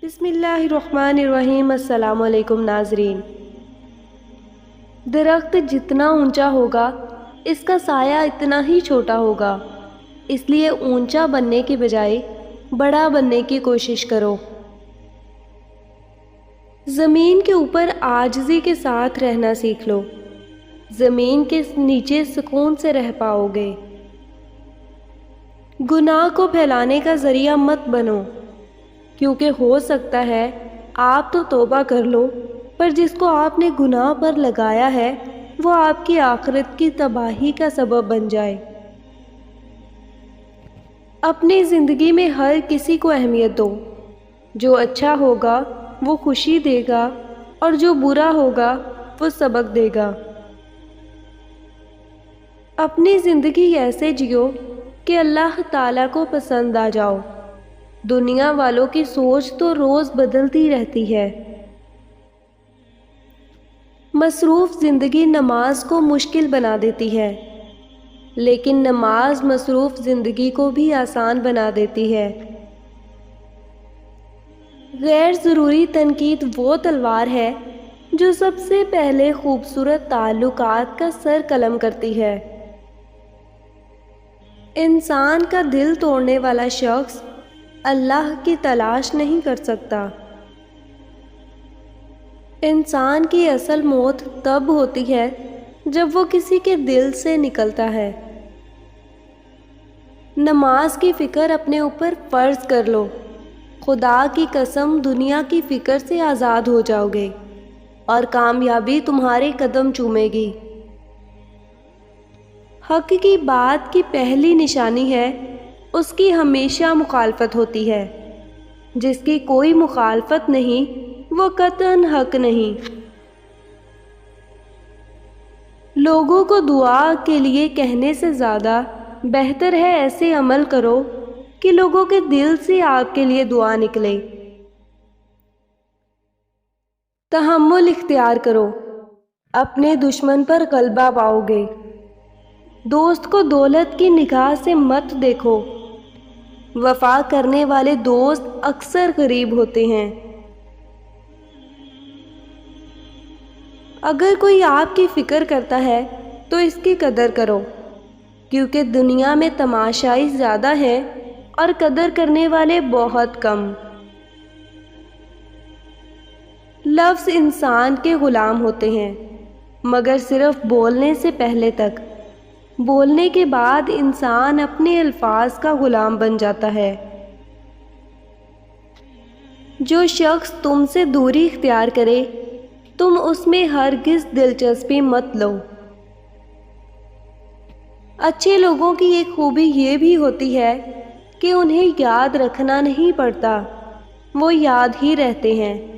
بسم اللہ الرحمن الرحیم۔ السلام علیکم ناظرین۔ درخت جتنا اونچا ہوگا اس کا سایہ اتنا ہی چھوٹا ہوگا، اس لیے اونچا بننے کے بجائے بڑا بننے کی کوشش کرو۔ زمین کے اوپر عاجزی کے ساتھ رہنا سیکھ لو، زمین کے نیچے سکون سے رہ پاؤ گے۔ گناہ کو پھیلانے کا ذریعہ مت بنو، کیونکہ ہو سکتا ہے آپ تو توبہ کر لو، پر جس کو آپ نے گناہ پر لگایا ہے وہ آپ کی آخرت کی تباہی کا سبب بن جائے۔ اپنی زندگی میں ہر کسی کو اہمیت دو، جو اچھا ہوگا وہ خوشی دے گا اور جو برا ہوگا وہ سبق دے گا۔ اپنی زندگی ایسے جیو کہ اللہ تعالیٰ کو پسند آ جاؤ۔ دنیا والوں کی سوچ تو روز بدلتی رہتی ہے۔ مصروف زندگی نماز کو مشکل بنا دیتی ہے، لیکن نماز مصروف زندگی کو بھی آسان بنا دیتی ہے۔ غیر ضروری تنقید وہ تلوار ہے جو سب سے پہلے خوبصورت تعلقات کا سر قلم کرتی ہے۔ انسان کا دل توڑنے والا شخص اللہ کی تلاش نہیں کر سکتا۔ انسان کی اصل موت تب ہوتی ہے جب وہ کسی کے دل سے نکلتا ہے۔ نماز کی فکر اپنے اوپر فرض کر لو، خدا کی قسم دنیا کی فکر سے آزاد ہو جاؤ گے اور کامیابی تمہارے قدم چومے گی۔ حق کی بات کی پہلی نشانی ہے اس کی ہمیشہ مخالفت ہوتی ہے، جس کی کوئی مخالفت نہیں وہ قطعاً حق نہیں۔ لوگوں کو دعا کے لیے کہنے سے زیادہ بہتر ہے ایسے عمل کرو کہ لوگوں کے دل سے آپ کے لیے دعا نکلے۔ تحمل اختیار کرو، اپنے دشمن پر غلبہ پاؤ گے۔ دوست کو دولت کی نگاہ سے مت دیکھو، وفا کرنے والے دوست اکثر غریب ہوتے ہیں۔ اگر کوئی آپ کی فکر کرتا ہے تو اس کی قدر کرو، کیونکہ دنیا میں تماشائی زیادہ ہیں اور قدر کرنے والے بہت کم۔ لفظ انسان کے غلام ہوتے ہیں، مگر صرف بولنے سے پہلے تک۔ بولنے کے بعد انسان اپنے الفاظ کا غلام بن جاتا ہے۔ جو شخص تم سے دوری اختیار کرے تم اس میں ہرگز دلچسپی مت لو۔ اچھے لوگوں کی ایک خوبی یہ بھی ہوتی ہے کہ انہیں یاد رکھنا نہیں پڑتا، وہ یاد ہی رہتے ہیں۔